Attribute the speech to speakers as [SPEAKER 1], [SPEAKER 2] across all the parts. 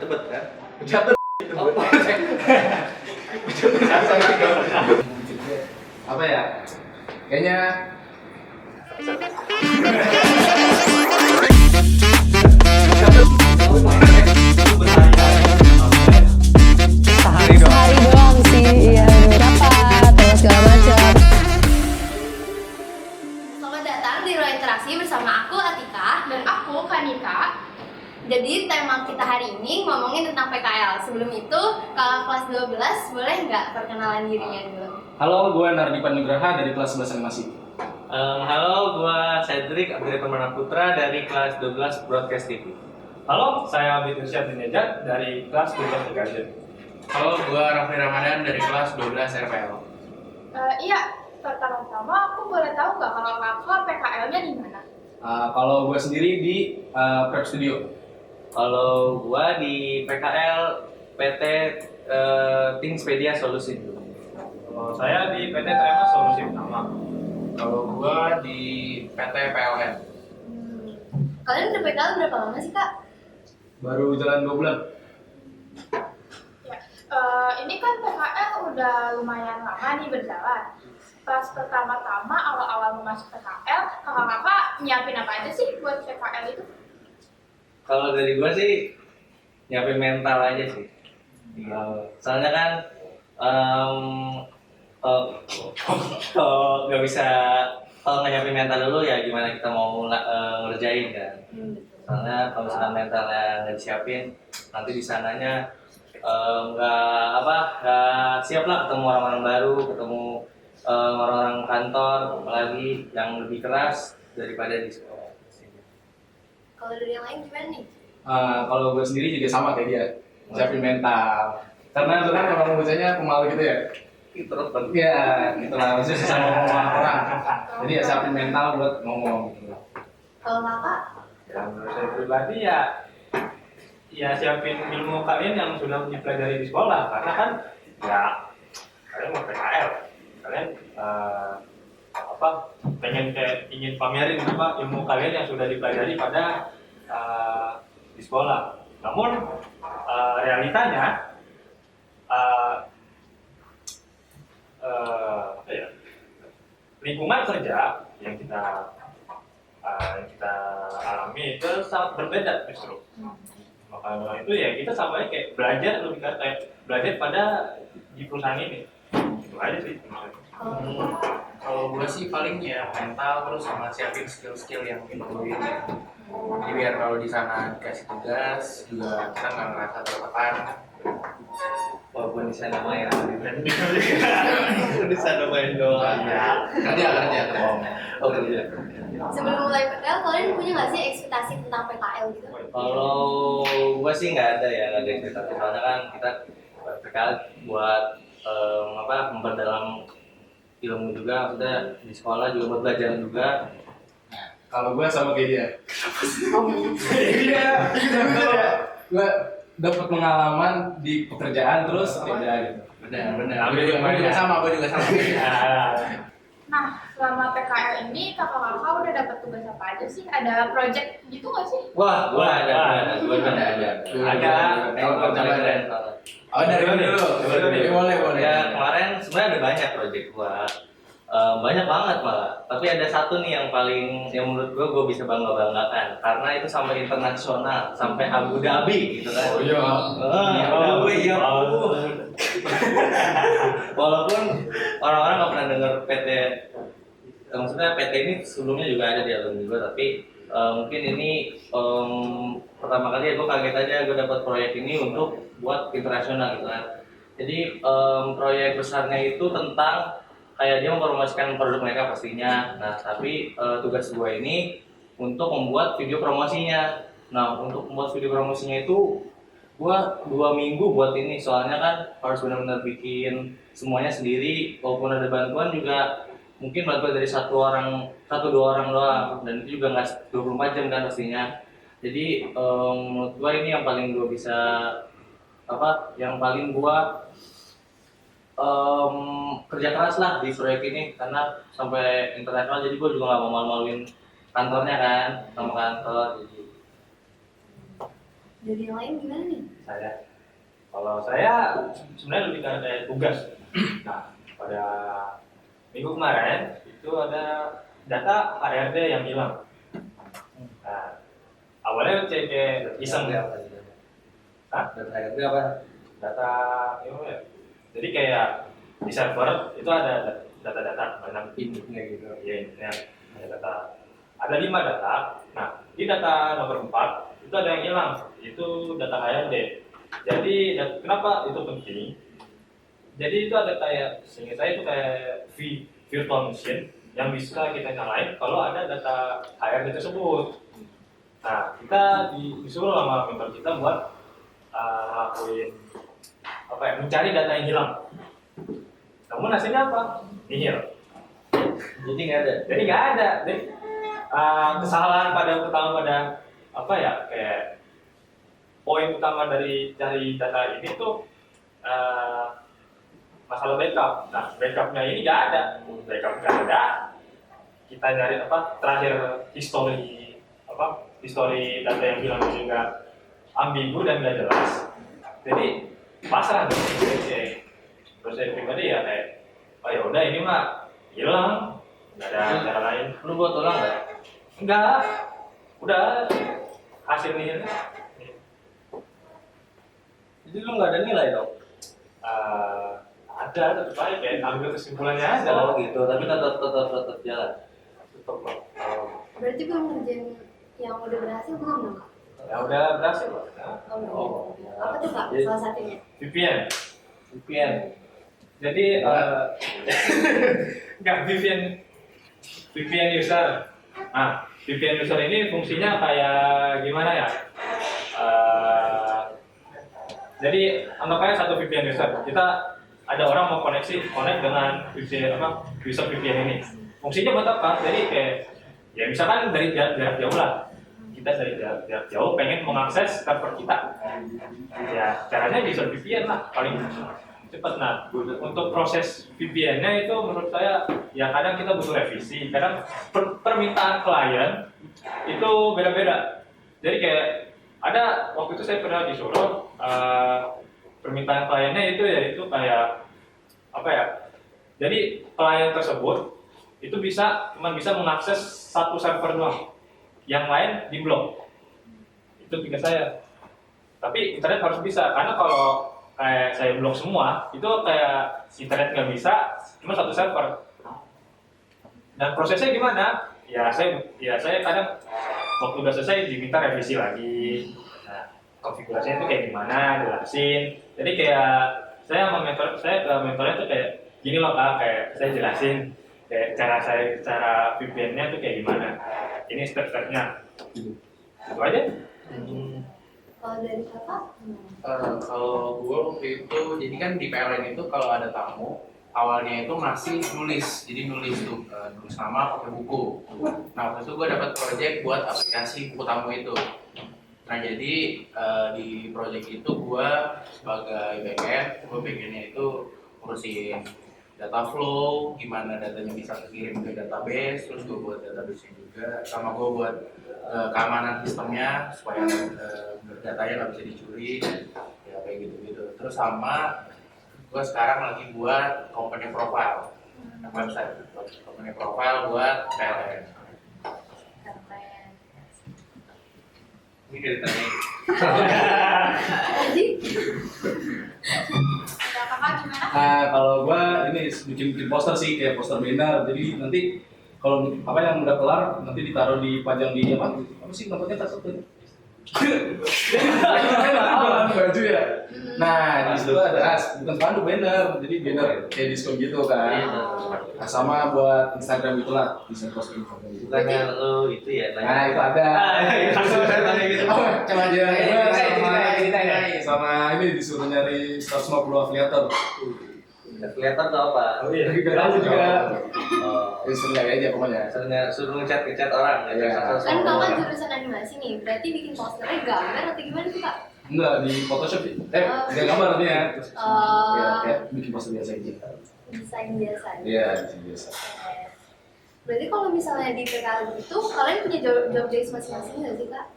[SPEAKER 1] tebet kan?
[SPEAKER 2] Pejabat. Apa ya? Kayaknya
[SPEAKER 3] Sehari doang sih, iya berapa terus segala macam.
[SPEAKER 4] Selamat datang di ruang interaksi bersama aku Atika
[SPEAKER 5] Dan aku Kanika.
[SPEAKER 4] Jadi tema kita hari ini ngomongin tentang PKL. Sebelum itu, kalau kelas 12 boleh nggak perkenalan dirinya dulu?
[SPEAKER 2] halo, gue Nardipan Nugraha dari kelas 11 animasi.
[SPEAKER 1] Halo, gua Cedric Abdul Permana Putra dari kelas 12 Broadcast TV.
[SPEAKER 6] Halo, saya Abid Irsyad Dinejad dari kelas 12 Education.
[SPEAKER 2] Halo, gue Raffi Ramadan dari kelas 12 RPL.
[SPEAKER 5] Iya, pertama-tama aku boleh tahu nggak kalau kakak PKL-nya di mana?
[SPEAKER 2] Kalau gue sendiri di Prep Studio.
[SPEAKER 1] Kalau gua di PKL PT Thingspedia Solusi.
[SPEAKER 6] Kalau saya di PT Trema Solusi Utama.
[SPEAKER 2] Kalau gue di PT PLN.
[SPEAKER 4] Kalian udah PKL berapa lama sih, Kak?
[SPEAKER 2] Baru jalan 2 bulan.
[SPEAKER 5] Ya, ini kan PKL udah lumayan lama nih berjalan. Pas pertama-tama awal-awal mau masuk PKL, kakak-kakak nyiapin apa aja sih buat PKL itu?
[SPEAKER 1] Kalau dari gua sih nyiapin mental aja sih. Soalnya kan kalau nggak bisa, kalau nggak nyiapin mental dulu ya gimana kita mau ngerjain kan. Soalnya kalau misalkan mentalnya nggak disiapin, nanti di sananya nggak siap lah ketemu orang-orang baru, ketemu orang-orang kantor, apalagi yang lebih keras daripada di sekolah.
[SPEAKER 4] Kalau dari yang lain gimana nih?
[SPEAKER 2] Kalau gue sendiri juga sama kayak dia, siapin mental. Karena itu kan orang bocahnya pemalu gitu ya.
[SPEAKER 1] Introvert.
[SPEAKER 2] Iya, gitu lah, maksudnya susah ngomong sama orang. Jadi ya siapin mental buat ngomong gitu.
[SPEAKER 4] Kalau Kakak?
[SPEAKER 6] Ya, menurut saya pribadi ya siapin ilmu kalian yang sudah dipelajari di sekolah. Karena kan ya kalian mau PKL, kalian ingin pamerin apa ilmu kalian yang sudah dipelajari pada di sekolah. Namun realitanya lingkungan kerja yang kita alami itu sangat berbeda justru. Maka itu ya kita sampai kayak belajar lebih kayak belajar pada di perusahaan ini. Itu aja sih.
[SPEAKER 7] Kalau gue sih paling ya mental terus sama siapin skill-skill yang diperluin ya. Jadi biar kalau di sana dikasih tugas juga kita nggak ngerasa tertekan.
[SPEAKER 1] Walaupun di sana main, di sana main doang.
[SPEAKER 7] Kerja.
[SPEAKER 1] Oh kerja.
[SPEAKER 4] Sebelum mulai PKL, kalian punya nggak sih ekspektasi tentang PKL gitu?
[SPEAKER 1] Kalau gua sih nggak ada ekspektasi. Soalnya kan kita PKL buat memperdalam ilmu juga, maksudnya di sekolah juga buat belajar juga.
[SPEAKER 2] Kalau gue sama kayak dia. Iya. Gue dapat pengalaman di pekerjaan terus ya udah gitu.
[SPEAKER 7] Benar. Gue juga sama.
[SPEAKER 5] Nah, selama PKL ini kakak-kakak udah dapat tugas apa aja sih? Ada project gitu nggak sih?
[SPEAKER 1] Wah, gua ada.
[SPEAKER 2] Oh dari mana dulu? Boleh.
[SPEAKER 1] Ya kemarin sebenarnya ada banyak project gua. Banyak banget malah. Tapi ada satu nih yang paling yang menurut gua bisa banggakan karena itu sampai internasional, sampai Abu Dhabi gitu kan.
[SPEAKER 2] Oh iya.
[SPEAKER 1] Iya. Walaupun orang-orang nggak pernah dengar PT, maksudnya PT ini sebelumnya juga ada di alumni gua, tapi mungkin ini pertama kali ya gue kaget aja gue dapat proyek ini untuk buat internasional gitu kan. Jadi proyek besarnya itu tentang kayak dia mempromosikan produk mereka pastinya. Nah tapi tugas gue ini untuk membuat video promosinya. Nah untuk membuat video promosinya itu gue 2 minggu buat ini, soalnya kan harus benar-benar bikin semuanya sendiri. Walaupun ada bantuan juga mungkin bantuan dari 1 2 orang doang, dan itu juga nggak 24 jam kan pastinya. Jadi menurut gue ini yang paling gue bisa yang paling gue kerja keras lah di proyek ini karena sampai internasional. Jadi gue juga nggak mau malu-maluin kantornya kan sama kantor. Jadi
[SPEAKER 4] Dari yang lain gimana nih?
[SPEAKER 6] Kalau saya sebenarnya lebih karena kayak tugas. Nah, pada minggu kemarin itu ada data HRD yang hilang. Nah, awalnya cek kayak iseng ya. Hah?
[SPEAKER 1] Dan akhirnya apa?
[SPEAKER 6] Data itu ya. Jadi kayak di server itu ada data-data banyak
[SPEAKER 1] Inputnya gitu.
[SPEAKER 6] ya, ini ada data. Ada 5 data. Nah, di data nomor 4 itu ada yang hilang. Itu data HRD. Jadi kenapa itu penting? Jadi itu ada kayak, seingat saya itu kayak virtual machine yang bisa kita nyalain kalau ada data HRD tersebut. Nah, kita disuruh sama mentor kita buat ngelakuin apa ya, mencari data yang hilang. Namun hasilnya apa? Nihil.
[SPEAKER 1] Jadi nggak ada.
[SPEAKER 6] Jadi nggak ada. Jadi kesalahan pertama pada apa ya, kayak poin utama dari cari data ini tuh masalah backup. Nah, backupnya ini nggak ada. Backup nggak ada. Kita nyari apa? Terakhir histori data yang hilang juga ambigu dan nggak jelas. Jadi pasrah dong. Terus saya pribadi ya kayak, oh ya udah ini mah hilang, nggak ada cara lain.
[SPEAKER 1] Lu buat ulang nggak?
[SPEAKER 6] Enggak, udah hasil nihilnya.
[SPEAKER 1] Jadi lu nggak ada nilai dong?
[SPEAKER 6] Ada, tetap aja kayak ambil kesimpulannya aja.
[SPEAKER 1] Oh gitu, tapi tetap jalan.
[SPEAKER 6] Tetap.
[SPEAKER 4] Berarti belum ngerjain yang udah berhasil belum dong?
[SPEAKER 6] Ya udah berhasil loh.
[SPEAKER 1] Oh.
[SPEAKER 4] Apa tuh Kak
[SPEAKER 1] Jadi-
[SPEAKER 4] salah satunya?
[SPEAKER 6] VPN.
[SPEAKER 1] VPN.
[SPEAKER 6] Jadi enggak VPN user. Nah, VPN user ini fungsinya kayak gimana ya? Jadi anggap aja satu VPN user. Kita ada orang mau connect dengan user VPN ini. Fungsinya buat apa? Jadi kayak ya misalkan dari jarak jauh lah. Kita dari jarak jauh pengen mengakses server kita. Ya caranya di user VPN lah paling cepat. Nah, untuk proses VPN-nya itu menurut saya ya kadang kita butuh revisi. Kadang permintaan klien itu beda-beda. Jadi kayak ada waktu itu saya pernah disuruh permintaan kliennya itu yaitu kayak apa ya? Jadi klien tersebut itu cuma bisa mengakses satu server doang, yang lain diblok. Itu tugas saya. Tapi internet harus bisa, karena kalau kayak saya blok semua, itu kayak internet nggak bisa, cuma satu server. Dan prosesnya gimana? Ya saya kadang waktu udah selesai diminta revisi lagi. Nah, konfigurasinya itu kayak gimana, jelasin. Jadi kayak saya ke mentornya tuh kayak gini loh Kak, kayak saya jelasin kayak cara VPN-nya tuh kayak gimana. Ini step-stepnya. Itu aja.
[SPEAKER 4] Kalau dari Kakak?
[SPEAKER 7] Kalau gue waktu itu, jadi kan di PLN itu kalau ada tamu, awalnya itu masih nulis, jadi nulis nama pakai buku. Nah waktu itu gue dapat project buat aplikasi buku tamu itu. Nah jadi di project itu gue sebagai backend, gue backendnya itu ngurusin data flow, gimana datanya bisa kekirim ke database, terus gue buat database juga, sama gue buat keamanan sistemnya supaya datanya nggak bisa dicuri, ya kayak gitu-gitu. Terus sama gue sekarang lagi buat company profile, website company profile buat PLN.
[SPEAKER 4] Keren.
[SPEAKER 1] Ini kayak ditanya.
[SPEAKER 4] Jadi
[SPEAKER 5] Ada Kakak gimana?
[SPEAKER 2] Kalau gua ini bikin poster sih, kayak poster banner. Jadi nanti kalau apa yang udah kelar nanti ditaruh dipajang di apa sih namanya tuh? Baju ya. Nah, di situ ada bukan spanduk, banner. Jadi banner kayak diskon gitu kan. Nah, sama buat Instagram itulah, bisa post Instagram gitu.
[SPEAKER 1] Bukannya lu itu ya?
[SPEAKER 2] Nah, itu ada.
[SPEAKER 1] Langsung saya tanya gitu.
[SPEAKER 2] Cuma aja
[SPEAKER 7] Ceritain.
[SPEAKER 2] sama ini disuruh nyari 150 afiliator.
[SPEAKER 1] Kelihatan tuh apa?
[SPEAKER 6] Oh iya.
[SPEAKER 2] Juga tahu juga.
[SPEAKER 1] Oh.
[SPEAKER 2] Disuruh nyari aja pokoknya.
[SPEAKER 1] Suruh ngechat orang ya.
[SPEAKER 2] Iya.
[SPEAKER 4] kan Kakak jurusan animasi nih, berarti bikin posternya gambar atau gimana sih Kak?
[SPEAKER 2] Enggak, di Photoshop. Enggak gambar nanti ya. Ya, kayak bikin poster biasa aja.
[SPEAKER 4] Desain biasa.
[SPEAKER 2] Iya, biasa.
[SPEAKER 4] Berarti kalau misalnya di PKL itu kalian punya job desk masing-masing nggak sih Kak?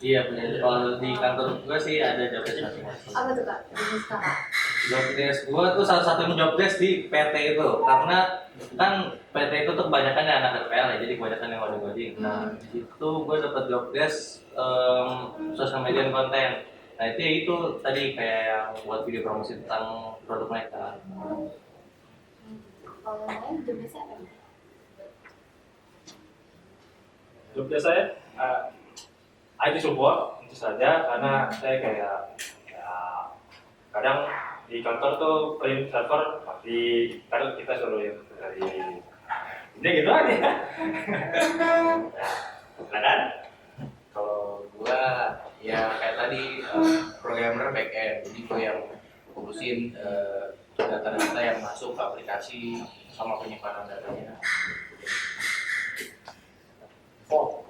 [SPEAKER 1] Iya punya. Kalau di kantor gua sih ada job desk masing-masing.
[SPEAKER 4] Apa tuh kak? Bisnis kakak.
[SPEAKER 1] Job desk gua tuh salah satu job desk di PT itu, karena kan PT itu tuh kebanyakan ya anak RPL ya, jadi kebanyakan yang ngoding-ngoding. Nah itu gua dapat job desk social media dan konten. Nah itu tadi kayak yang buat video promosi tentang produk mereka.
[SPEAKER 4] Kalau yang lain job desk apa?
[SPEAKER 6] Job desk saya IT support tentu saja, karena saya kayak ya, kadang di kantor tuh print server mati, kadang kita suruh yang dari ini gitu aja. Nah kan
[SPEAKER 7] Kalau gua ya kayak tadi programmer back end, jadi gua yang urusin data-data yang masuk ke aplikasi sama penyimpanan datanya.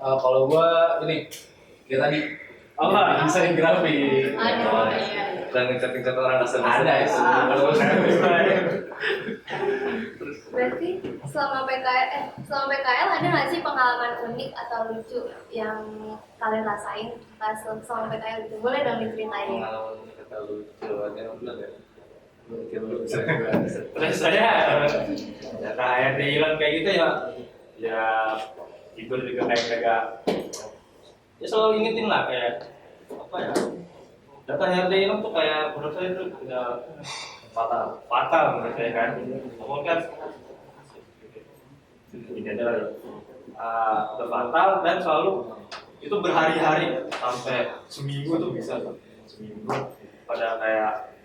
[SPEAKER 2] Kalau gua ini kayak tadi
[SPEAKER 6] apa?
[SPEAKER 2] desain grafik.
[SPEAKER 4] Ada. Iya.
[SPEAKER 1] Dan ngecat-ngecat orang asal
[SPEAKER 2] Ada itu.
[SPEAKER 4] Berarti selama PKL ada nggak sih pengalaman unik atau lucu yang kalian rasain pas selama PKL itu? Boleh dong diceritain.
[SPEAKER 1] Pengalaman kata lucu ada yang bilang ya. Mikir lucu.
[SPEAKER 6] Terus saya data HRD hilang kayak gitu ya tidur juga kayak ya selalu ingetin lah kayak apa ya, data HRD hilang tuh kayak menurut saya itu udah fatal menurut saya kan. Namun kan ini adalah udah fatal dan selalu itu berhari-hari sampai seminggu tuh bisa seminggu pada kayak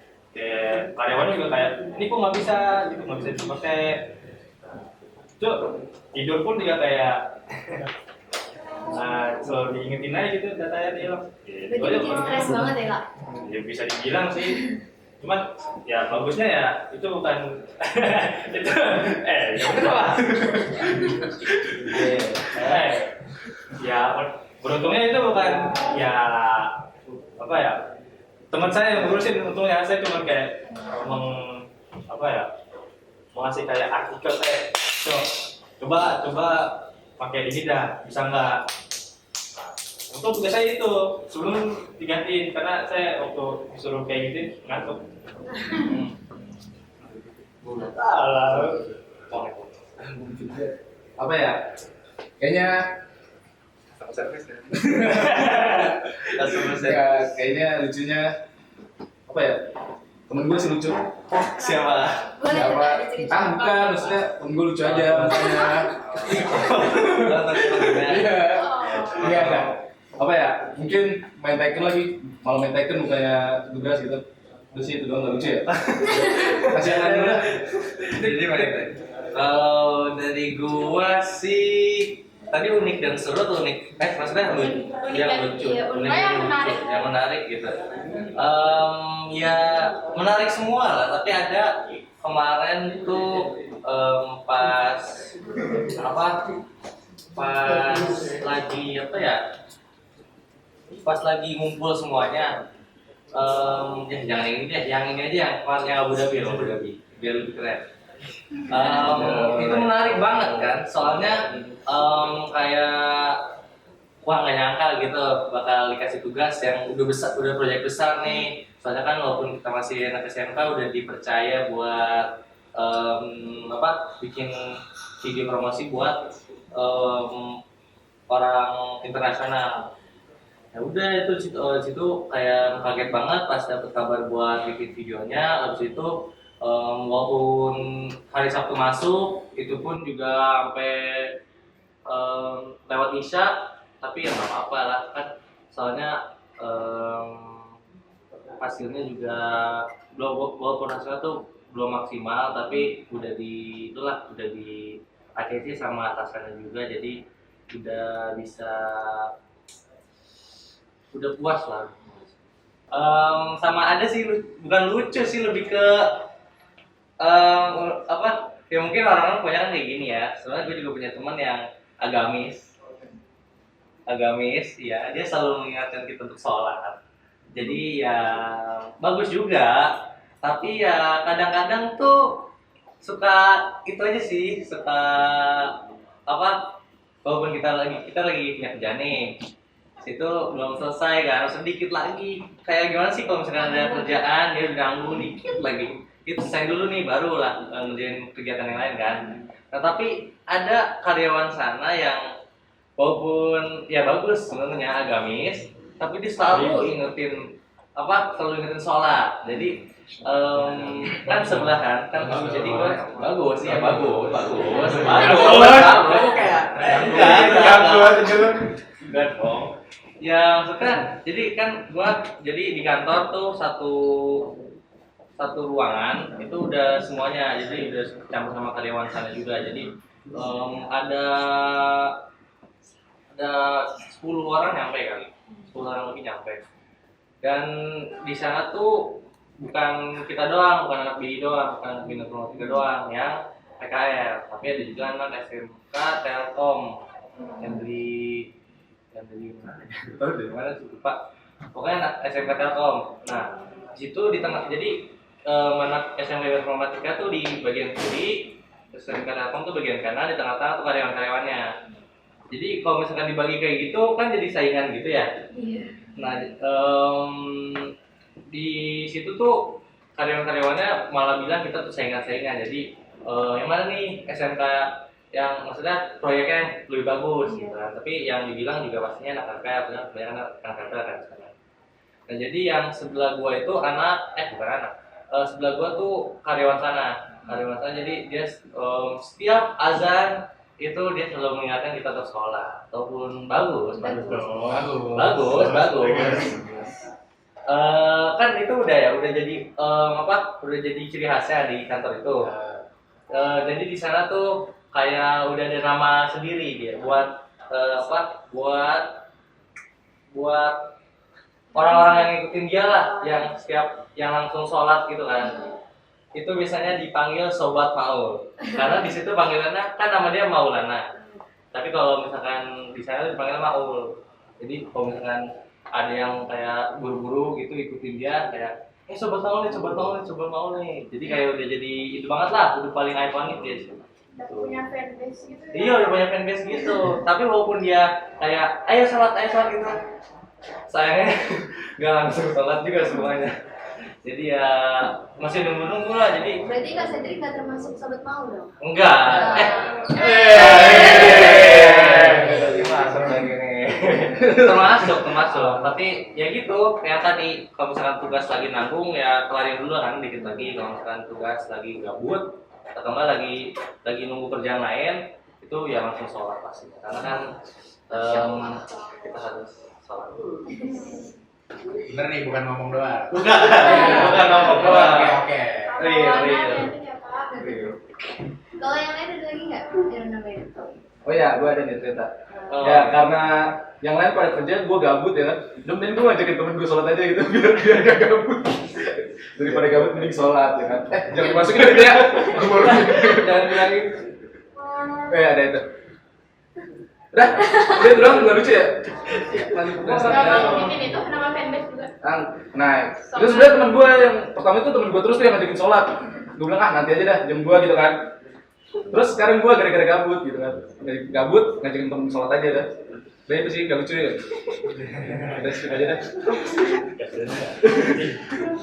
[SPEAKER 6] karyawan juga kayak ini kok nggak bisa dipakai. Tidur pun juga kayak selalu diingetin aja gitu datanya dia hilang.
[SPEAKER 4] Berarti bikin stres banget ya kak?
[SPEAKER 6] Ya bisa dibilang sih. Cuman ya bagusnya ya itu bukan itu ya kenapa? Ya beruntungnya itu bukan ya apa ya, teman saya yang ngurusin. Untungnya saya cuma kayak apa ya, mau ngasih kayak artikel kayak coba pakai ini dah, bisa nggak? Untuk tugas saya itu sebelum digantiin, karena saya waktu disuruh kayak gitu ngantuk. Alah,
[SPEAKER 2] Apa ya? Kayaknya kayaknya lucunya apa ya? Temen gue sih lucu.
[SPEAKER 1] Siapa?
[SPEAKER 4] Boleh
[SPEAKER 2] Siapa?
[SPEAKER 4] nggak diceritain?
[SPEAKER 2] Bukan, maksudnya temen gue lucu aja makanya. Iya. Iya ada. Apa ya? Mungkin main Tekken lagi. Malah main Tekken bukannya tugas gitu. Terus sih itu doang nggak lucu ya. Kasih yang lain dulu dah.
[SPEAKER 1] Jadi mereka. Kalau dari gua sih tadi unik dan seru tuh unik. Maksudnya lucu. Yang lucu.
[SPEAKER 4] Iya,
[SPEAKER 1] Unik
[SPEAKER 5] yang
[SPEAKER 1] dan
[SPEAKER 5] menarik.
[SPEAKER 1] lucu. Yang menarik gitu. Ya menarik semua lah. Tapi ada kemarin tuh pas lagi apa ya? Pas lagi ngumpul semuanya. Ya jangan ini deh, yang ini aja yang kemarin yang Abu Dhabi, biar lebih keren. Itu menarik banget kan, soalnya kayak wah nggak nyangka gitu bakal dikasih tugas yang udah proyek besar nih. Soalnya kan walaupun kita masih anak SMK udah dipercaya buat bikin video promosi buat orang internasional. Ya udah itu situ kayak kaget banget pas dapet kabar buat bikin videonya. Habis itu walaupun hari Sabtu masuk itu pun juga sampai lewat Isya, tapi ya nggak apa-apa lah kan, soalnya hasilnya juga walaupun hasilnya tuh belum maksimal, tapi udah di ACC sama atasannya juga, jadi udah bisa udah puas lah. Sama ada sih bukan lucu sih, lebih ke ya mungkin orang-orang punya kan kayak gini ya. Soalnya gue juga punya teman yang agamis ya, dia selalu mengingatkan kita untuk sholat. Jadi ya bagus juga, tapi ya kadang-kadang tuh suka itu aja sih, suka walaupun kita lagi punya kerjaan nih, si itu belum selesai kan, sedikit lagi. Kayak gimana sih kalau misalkan ada kerjaan dia udah nanggung dikit lagi. Itu selesai dulu nih barulah ngerjain kegiatan yang lain kan. Nah tapi ada karyawan sana yang walaupun ya bagus sebenarnya agamis, tapi dia selalu ingetin sholat. Jadi kan sebelah kan jadi gue bagus ya bagus kayak enggak dong ya maksudnya jadi kan gue jadi di kantor tuh satu ruangan itu udah semuanya, jadi udah campur sama karyawan sana juga. Jadi ada 10 orang nyampe kali, 10 orang lebih nyampe. Dan di sana tuh bukan kita doang, bukan anak BI doang, bukan anak BI 03 doang yang PKL, tapi ada juga anak SMK Telkom yang dari mana? Tahu dari mana sih Pak? Pokoknya anak SMK Telkom. Nah di situ di tengah, jadi anak SMK Informatika tuh di bagian kiri, SMK Telkom tuh bagian kanan, di tengah-tengah tuh karyawan-karyawannya. Jadi kalau misalkan dibagi kayak gitu kan jadi saingan gitu ya.
[SPEAKER 4] Iya.
[SPEAKER 1] Nah di situ tuh karyawan-karyawannya malah bilang kita tuh saingan-saingan. Jadi yang mana nih SMK yang maksudnya proyeknya yang lebih bagus gitu kan. Tapi yang dibilang juga pastinya anak KPL, kebanyakan anak KPL kan sekarang. Nah jadi yang sebelah gua itu sebelah gua tuh karyawan sana. Jadi dia setiap azan itu dia selalu mengingatkan kita untuk sholat. Ataupun bagus. Kan itu udah jadi udah jadi ciri khasnya di kantor itu. Jadi di sana tuh kayak udah ada nama sendiri dia buat orang-orang yang ngikutin dia lah, yang langsung sholat gitu kan. Itu biasanya dipanggil Sobat Maul, karena di situ panggilannya kan nama dia Maulana. Tapi kalau misalkan di sana dipanggil Maul. Jadi kalau misalkan ada yang kayak buru-buru gitu ikutin dia kayak Sobat Maul nih. Jadi kayak udah jadi itu banget lah, udah paling ikonik dia sih.
[SPEAKER 5] Udah punya fanbase gitu ya?
[SPEAKER 1] Iya udah punya fanbase gitu. Tapi walaupun dia kayak ayo sholat gitu, sayangnya nggak langsung sholat juga semuanya. Jadi ya masih nunggu lah. Jadi
[SPEAKER 4] Berarti Kak Cedric nggak termasuk Sobat Maul dong?
[SPEAKER 1] enggak. Masuk lagi nih. termasuk. Tapi ya gitu, kayak tadi kalau misalkan tugas lagi nanggung ya kelarin dulu kan dikit lagi. Kalau misalkan tugas lagi gabut atau enggak lagi nunggu kerjaan lain itu ya langsung sholat pasti. Karena kan kita harus sholat.
[SPEAKER 7] Bener nih, bukan ngomong doang.
[SPEAKER 1] Bukan ngomong doang.
[SPEAKER 7] Oke.
[SPEAKER 1] Real.
[SPEAKER 4] Kalau yang lain ada lagi nggak yang namanya?
[SPEAKER 2] Oh ya, gue ada nih cerita.
[SPEAKER 1] Oh.
[SPEAKER 2] Ya karena yang lain pada kerja, gue gabut ya kan. Mending gue ngajakin temen gue sholat aja gitu biar dia gak gabut. Daripada gabut mending sholat ya kan. Jangan dimasukin gitu ya.
[SPEAKER 1] Jangan bilangin.
[SPEAKER 2] Ada itu. Udah, dia doang nggak lucu ya?
[SPEAKER 5] Kalau bikin itu nama fanbase juga.
[SPEAKER 2] Nah, itu sebenarnya teman gue yang pertama itu teman gue terus dia ngajakin sholat. Gue bilang nanti aja dah jam 2 gitu kan. Terus sekarang gue gara-gara gabut gitu kan. Gabut ngajakin temen sholat aja dah. Nah itu sih nggak lucu ya. Udah skip aja dah.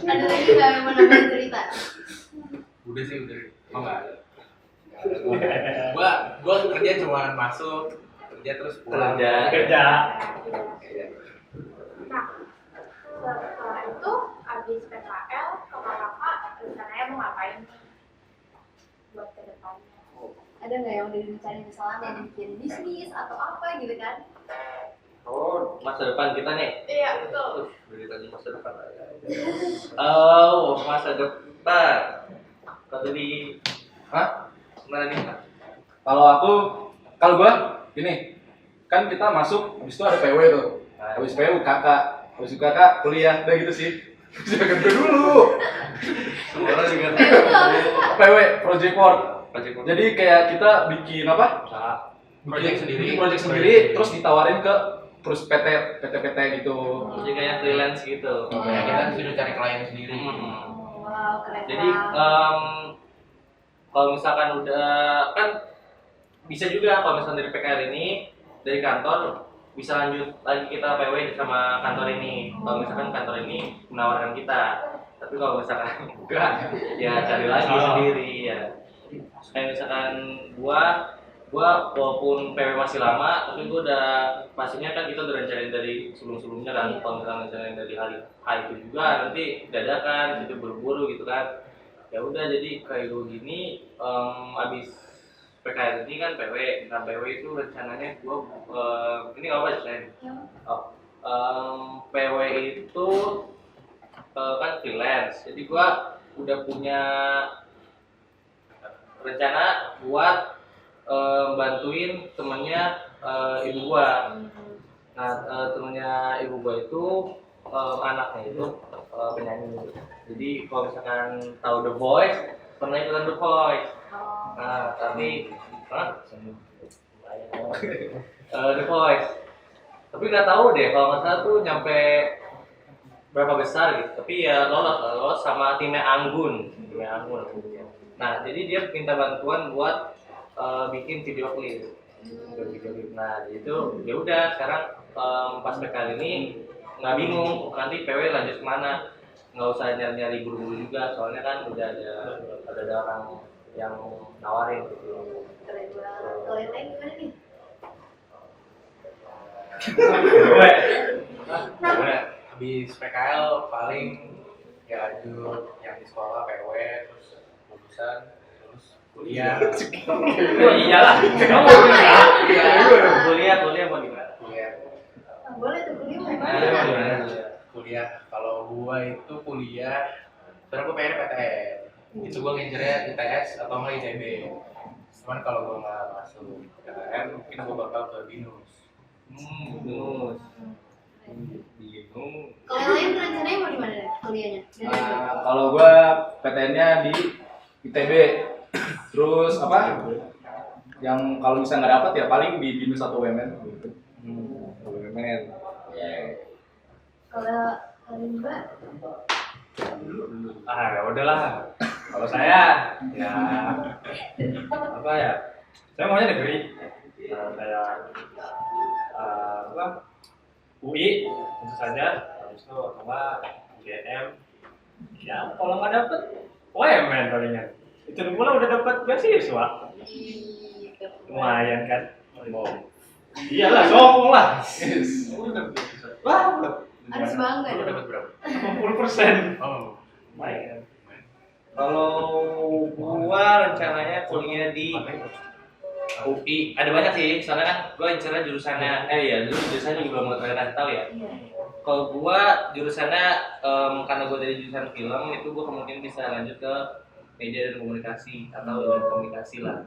[SPEAKER 4] Ada lagi nggak yang mau nambahin cerita?
[SPEAKER 7] Udah sih, udah. Mau nggak? Gua kerja cuma masuk kerja terus pulang.
[SPEAKER 6] Kerja.
[SPEAKER 5] Nah, setelah itu habis PKL, kakak rencananya mau ngapain nih buat ke depannya?
[SPEAKER 4] Ada nggak yang udah direncanain misalnya mau bikin bisnis atau apa gitu kan?
[SPEAKER 1] Oh, masa depan kita nih.
[SPEAKER 5] Iya, betul.
[SPEAKER 1] Dari tadi masa depan. Oh, masa depan. Kalau di mana nih?
[SPEAKER 2] Kalau gue gini, kan kita masuk, habis itu ada PW tuh. Habis PW kakak, habis itu kakak kuliah, udah gitu sih. Jangan gue dulu.
[SPEAKER 1] Semua orang juga.
[SPEAKER 2] PW project work. Jadi kayak kita bikin apa?
[SPEAKER 7] Project sendiri.
[SPEAKER 2] Project sendiri, terus ditawarin ke PT gitu.
[SPEAKER 1] Jadi kayak freelance gitu.
[SPEAKER 7] Kayak kita disuruh cari klien sendiri.
[SPEAKER 4] Wow, keren.
[SPEAKER 1] Jadi kalau misalkan udah kan bisa juga kalau misalkan dari PKL ini dari kantor bisa lanjut lagi kita PW sama kantor ini. Kalau misalkan kantor ini menawarkan kita, tapi kalau misalkan enggak, ya cari lagi sendiri ya. Kayak misalkan gua walaupun PW masih lama, tapi gua udah pastinya kan kita udah rencanain dari sebelum-sebelumnya kan. Kalau misalkan rencanain dari hari itu juga nanti dadakan, itu buru-buru gitu kan. Ya udah jadi kayak gue gini, abis PKL ini kan PW, nah PW itu rencananya gue ini nggak apa sih? Oh, PW itu kan freelance, jadi gue udah punya rencana buat bantuin temennya ibu gue. Nah temennya ibu gue itu anaknya itu penyanyi. Jadi kalau misalkan tahu The Voice, pernah ikutan The Voice. Nah, tapi The Voice. Tapi nggak tahu deh kalau nggak salah tuh nyampe berapa besar gitu. Tapi ya lolos sama timnya Anggun. Nah, jadi dia minta bantuan buat bikin video klip. Nah, itu ya udah sekarang pas kali ini nggak bingung nanti PW lanjut kemana, nggak usah nyari buru-buru juga soalnya kan udah ada orang yang nawarin gitu.
[SPEAKER 4] Keren banget. Kalau yang lain gimana nih?
[SPEAKER 7] Gue habis PKL paling ya lanjut yang di sekolah PW, terus lulusan, terus kuliah.
[SPEAKER 6] Iyalah.
[SPEAKER 1] Kuliah mau gimana?
[SPEAKER 7] Kuliah.
[SPEAKER 4] Boleh tuh kuliah mau
[SPEAKER 1] Nah,
[SPEAKER 4] gimana?
[SPEAKER 1] gimana?
[SPEAKER 7] Kuliah. Kalau gua itu kuliah, terus gua pengen PTN. Itu gua ngincernya ITS atau nggak ITB. Cuman kalau gua nggak masuk PTN, mungkin gua bakal ke BINUS.
[SPEAKER 1] Bingung.
[SPEAKER 4] Kalau yang lain rencananya mau di mana deh kuliahnya?
[SPEAKER 2] Kalau gua PTN-nya di ITB. Terus apa? Yang kalau misalnya nggak dapat ya paling di BINUS atau UMN gitu. UMN.
[SPEAKER 4] Kalau kalian juga
[SPEAKER 6] Ya udahlah. Kalau saya ya apa ya? Saya maunya negeri. Saya apa? UI tentu saja. Habis itu apa? UGM. Ya kalau nggak dapet UMN palingan. Itu pula udah dapat beasiswa. Lumayan kan? Iyalah, sombong lah. Wah,
[SPEAKER 4] harus bangga
[SPEAKER 7] Lu
[SPEAKER 4] dong.
[SPEAKER 7] dapat berapa?
[SPEAKER 6] 60%.
[SPEAKER 7] Oh,
[SPEAKER 6] Lumayan.
[SPEAKER 1] Kalau gua rencananya kuliah di UI, ada banyak sih, soalnya kan gua incernya jurusannya, jurusannya juga belum kasih tahu ya.
[SPEAKER 4] Iya.
[SPEAKER 1] Kalau gua jurusannya, karena gua dari jurusan film, itu gua kemungkinan bisa lanjut ke media dan komunikasi atau ilmu komunikasi lah.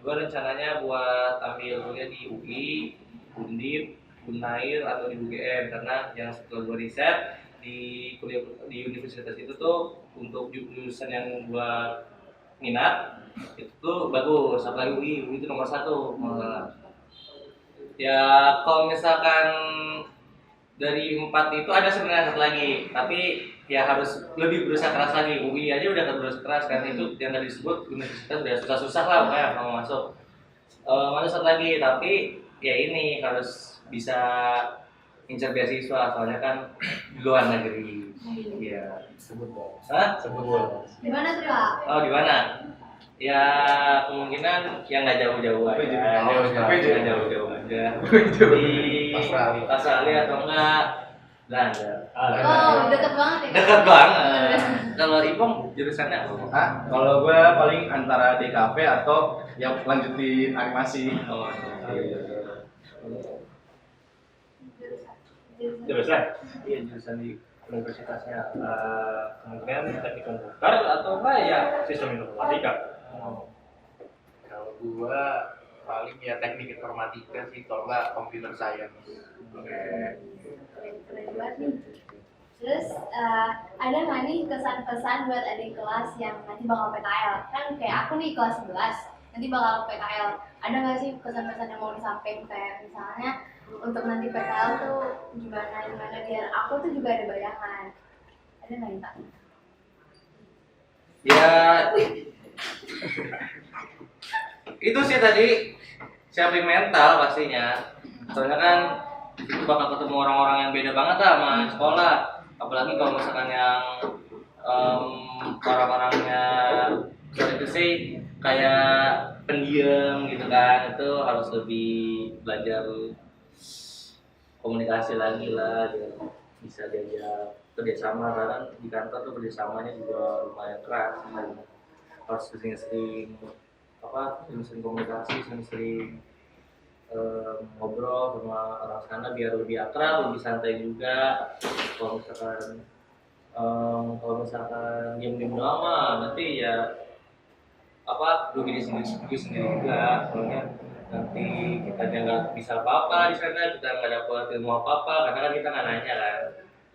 [SPEAKER 1] Gua rencananya buat ambil kuliah di UI, Undip, Unair atau di UGM karena yang setelah gua riset di kuliah di universitas itu tuh untuk jurusan yang gua minat itu tuh bagus, apalagi UI itu nomor 1 malah. Ya kalau misalkan dari 4 itu ada sebenarnya 1 lagi, tapi ya harus lebih berusaha keras lagi. UI aja udah berusaha keras kan, itu yang tadi disebut universitas udah susah-susah lah kayak mau masuk. Ada 1 lagi, tapi ya ini harus bisa incar beasiswa soalnya kan di luar negeri. Iya.
[SPEAKER 7] sebut dong.
[SPEAKER 1] Hah?
[SPEAKER 7] Sebut dong.
[SPEAKER 4] Di mana tuh Kak?
[SPEAKER 1] Oh di mana? Ya kemungkinan yang nggak jauh-jauh aja. Nggak jauh-jauh aja. Di Australia atau enggak Belanda.
[SPEAKER 4] Oh, deket banget ya Kak?
[SPEAKER 1] Dekat banget. Kalau Ipong jurusannya apa?
[SPEAKER 2] Kalau gue paling antara DKV atau yang lanjutin animasi.
[SPEAKER 1] Oh,
[SPEAKER 6] Jurusan?
[SPEAKER 1] iya jurusan di universitasnya.
[SPEAKER 6] Kemungkinan teknik komputer atau apa ya sistem informatika.
[SPEAKER 7] Kalau gua paling ya teknik informatika sih, kalau nggak computer science.
[SPEAKER 4] Keren banget nih. Terus ada nggak nih kesan-pesan buat adik kelas yang nanti bakal PKL? Kan kayak aku nih kelas 11, nanti bakal PKL. Ada nggak sih kesan-pesan yang mau disampaikan kayak misalnya untuk nanti PKL tuh gimana biar aku tuh juga ada bayangan. Ada nggak nih Kak?
[SPEAKER 1] Ya itu sih tadi siapin mental pastinya. Soalnya kan itu bakal ketemu orang-orang yang beda banget lah sama sekolah. Apalagi kalau misalkan yang orang-orangnya sorry to say kayak pendiam gitu kan, itu harus lebih belajar komunikasi lagi lah, gitu. Bisa diajak kerjasama karena di kantor tuh kerjasamanya juga lumayan keras kan. Harus sering-sering sering komunikasi, sering-sering ngobrol sama orang sana biar lebih akrab, lebih santai juga. Kalau misalkan diem-diem doang mah nanti ya rugi sendiri juga. Soalnya nanti kita nggak bisa apa-apa di sana, kita nggak dapat ilmu apa-apa karena kan kita nggak nanya kan.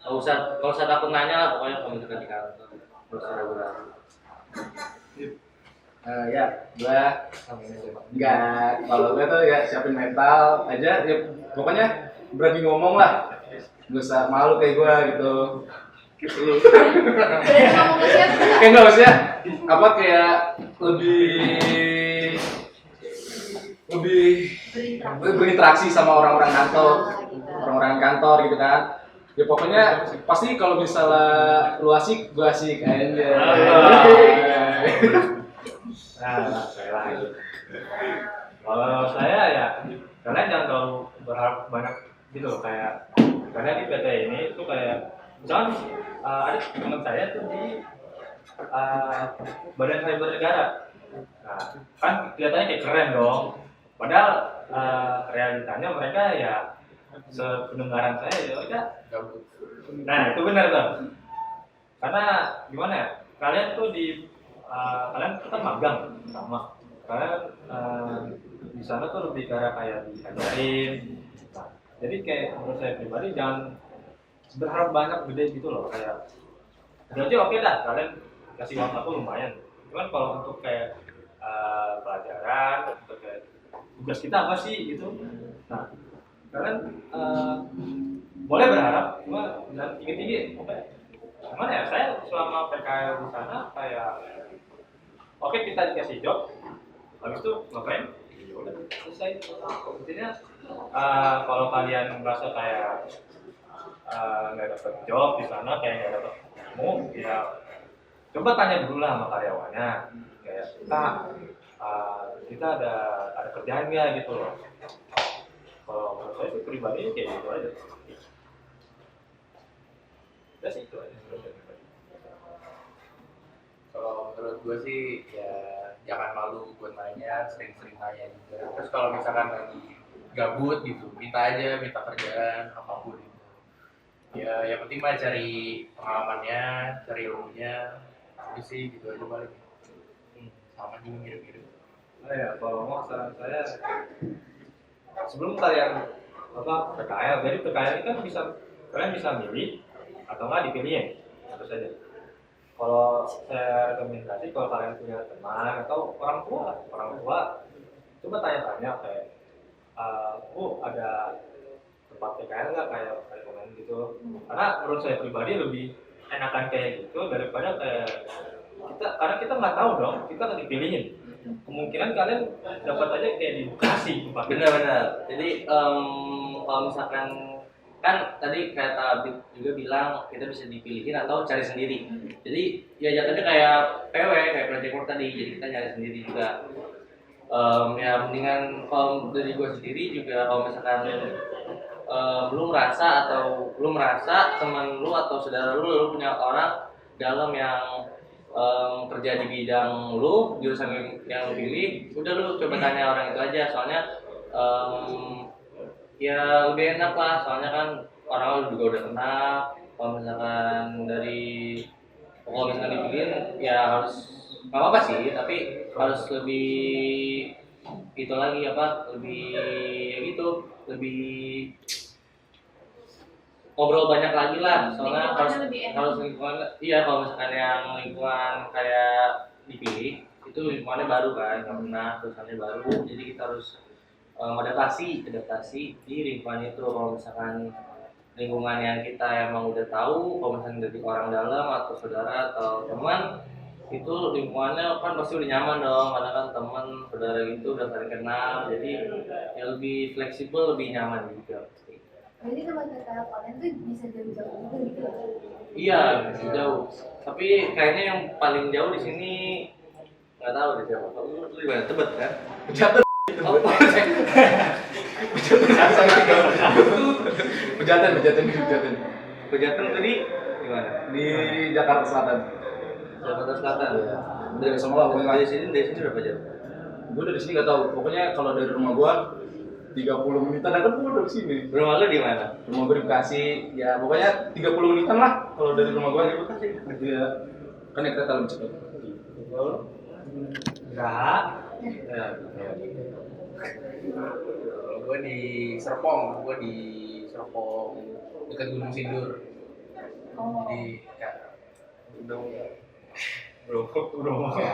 [SPEAKER 1] Nggak usah takut nanya lah pokoknya kalau misalkan di kantor, nggak usah ragu-ragu.
[SPEAKER 2] Ya, gua nggak, kalau gua tuh ya siapin mental aja, ya pokoknya berani ngomong lah, nggak usah malu kayak gua gitu.
[SPEAKER 4] Berarti kamu ke siapa?
[SPEAKER 2] Nggak maksudnya apa kayak lebih berinteraksi sama orang-orang kantor, gitu kan. Ya pokoknya pasti kalau misalnya lu asik, gua asik aja.
[SPEAKER 6] Nah, saya lagi. Kalau saya ya, kalian jangan terlalu berharap banyak gitu loh, kayak karena di PT ini tuh kayak misalkan ada teman saya tuh di Badan Cyber Negara. Nah, kan kelihatannya kayak keren dong. Padahal realitanya mereka ya sependengaran saya ya mereka
[SPEAKER 7] Gabut.
[SPEAKER 6] Nah, itu benar tuh. Karena gimana ya? Kalian tuh kalian kan magang sama. Kalian di sana tuh lebih kayak diajarin. Nah, jadi kayak menurut saya pribadi jangan berharap banyak gede gitu loh, kayak gaji oke dah, kalian kasih uang aku lumayan. Cuman kalau untuk kayak pelajaran, untuk kayak tugas kita apa sih gitu. Nah, kalian boleh berharap, cuma jangan tinggi-tinggi. Gimana ya, saya selama PKL di sana kayak oke kita dikasih job, habis itu ngapain? Ya udah selesai. Intinya kalau kalian merasa kayak nggak dapet job di sana, kayak nggak dapet kamu, ya coba tanya dulu lah sama karyawannya. Kayak kita ada kerjaan nggak gitu loh. Kalau menurut saya sih pribadi kayak gitu aja. Udah sih itu aja.
[SPEAKER 7] Kalau menurut gue sih ya jangan malu buat nanya, sering-sering nanya juga. Terus kalau misalkan lagi gabut gitu, minta kerjaan apapun gitu. Ya yang penting mah cari pengalamannya, cari ilmunya. Itu sih gitu aja paling. Sama juga mirip-mirip.
[SPEAKER 6] Oh ya, kalau mau saran saya sebelum kalian PKL, jadi PKL ini kan kalian bisa milih atau nggak dipilihin, tentu saja. Kalau saya rekomendasi kalau kalian punya teman atau orang tua, coba tanya-tanya kayak, ada tempat PKL nggak kayak rekomend gitu. Karena menurut saya pribadi lebih enakan kayak gitu daripada kayak karena kita nggak tahu dong, kita akan dipilihin. Kemungkinan kalian dapat aja kayak di Bekasi tempat.
[SPEAKER 1] Benar-benar. Jadi kalau misalkan kan tadi kayak Tabit juga bilang kita bisa dipilihin atau cari sendiri. Jadi ya jatuhnya kayak PW, kayak project work tadi. Jadi kita cari sendiri juga. Ya mendingan kalau dari gue sendiri juga kalau misalkan lu merasa teman lu atau saudara lu punya orang dalam yang kerja di bidang lu, jurusan yang lu pilih, udah lu coba tanya orang itu aja. Soalnya ya lebih enak lah, soalnya kan orang lu juga udah kenal. Kalau misalkan dipilihin ya harus nggak apa-apa sih, tapi harus lebih itu lagi lebih ngobrol banyak lagi lah, soalnya harus lingkungan. Iya, kalau misalkan yang lingkungan kayak dipilih itu lingkungannya baru kan, nggak pernah, terusannya baru, jadi kita harus adaptasi di lingkungan itu. Kalau misalkan lingkungan yang kita emang udah tahu, kalau misalkan dari orang dalam atau saudara atau teman, itu lingkungannya kan pasti udah nyaman dong, karena kan teman saudara gitu udah saling kenal, jadi ya lebih fleksibel, lebih nyaman juga.
[SPEAKER 4] Jadi tempat PKL kalian tuh bisa jauh-jauh juga gitu.
[SPEAKER 1] Iya, bisa jauh. Tapi kayaknya yang paling jauh di sini nggak tahu deh siapa. Lu di mana? Tebet kan?
[SPEAKER 2] Pejaten.
[SPEAKER 1] Oh,
[SPEAKER 2] Pejaten.
[SPEAKER 1] Pejaten tadi di mana?
[SPEAKER 2] Di Jakarta Selatan.
[SPEAKER 1] Jakarta Selatan.
[SPEAKER 2] Iya. Dari Solo
[SPEAKER 1] Dari sini berapa jam?
[SPEAKER 2] Gue dari sini nggak tahu. Pokoknya kalau dari rumah gue 30 menitan ada gue dari sini.
[SPEAKER 1] Rumah lu di mana?
[SPEAKER 2] Rumah gue di Bekasi. Ya pokoknya 30 menitan lah kalau dari rumah gue di Bekasi. Dia kan naik kereta lebih cepat.
[SPEAKER 1] Enggak. Ya.
[SPEAKER 7] Kalau gue di Serpong, dekat Gunung Sindur.
[SPEAKER 4] Oh.
[SPEAKER 7] Jadi ya,
[SPEAKER 1] Bro.
[SPEAKER 7] ya.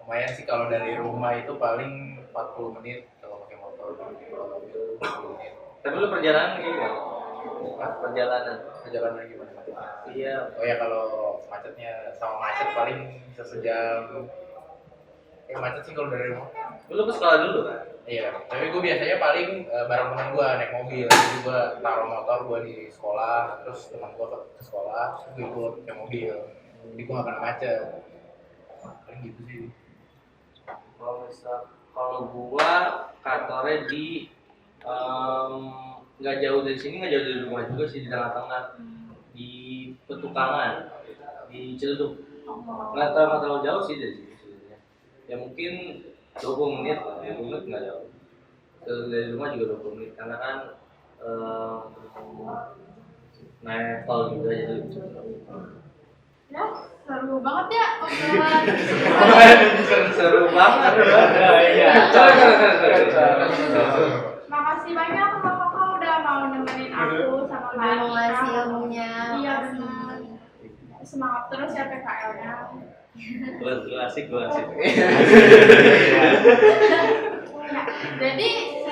[SPEAKER 7] Lumayan sih kalau dari rumah itu paling 40 menit kalau pakai motor, kalau mobil 20 menit.
[SPEAKER 1] Tapi lu perjalanan gimana? Perjalanan.
[SPEAKER 7] Perjalanan gimana macetnya?
[SPEAKER 1] Iya.
[SPEAKER 7] Oh ya kalau macetnya sama macet paling bisa sejam. Macet sih kalau dari rumah.
[SPEAKER 1] Lu ke sekolah dulu kan?
[SPEAKER 7] Iya, tapi gue biasanya paling bareng teman gue naik mobil. Jadi gue taruh motor gue di sekolah, terus teman gue ke sekolah, gue ikut naik mobil. Jadi gue gak kena macet. Paling gitu sih.
[SPEAKER 1] Kalau gua kantornya di nggak jauh dari sini, nggak jauh dari rumah juga sih, di tengah-tengah di Petukangan di Ciledug. Nggak terlalu jauh sih dari sini sebenarnya. Ya mungkin 20 menit, 20 menit nggak jauh. Dari rumah juga 20 menit karena kan naik tol juga jadi lebih cepat.
[SPEAKER 5] Ya, seru banget ya obrolan.
[SPEAKER 1] Seru banget.
[SPEAKER 2] Iya.
[SPEAKER 5] Makasih banyak kakak udah mau nemenin aku sama
[SPEAKER 4] Udah mau
[SPEAKER 5] Kak
[SPEAKER 4] ngasih
[SPEAKER 5] Anika.
[SPEAKER 4] ilmunya.
[SPEAKER 5] Iya benar. Semangat terus ya PKL-nya.
[SPEAKER 1] Lu asik, lu asik.
[SPEAKER 5] Ya, jadi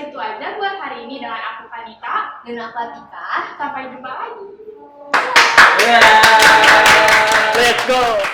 [SPEAKER 5] itu aja buat hari ini dengan aku Kanita.
[SPEAKER 4] Dan aku Atika.
[SPEAKER 5] Sampai jumpa lagi.
[SPEAKER 1] Let's go.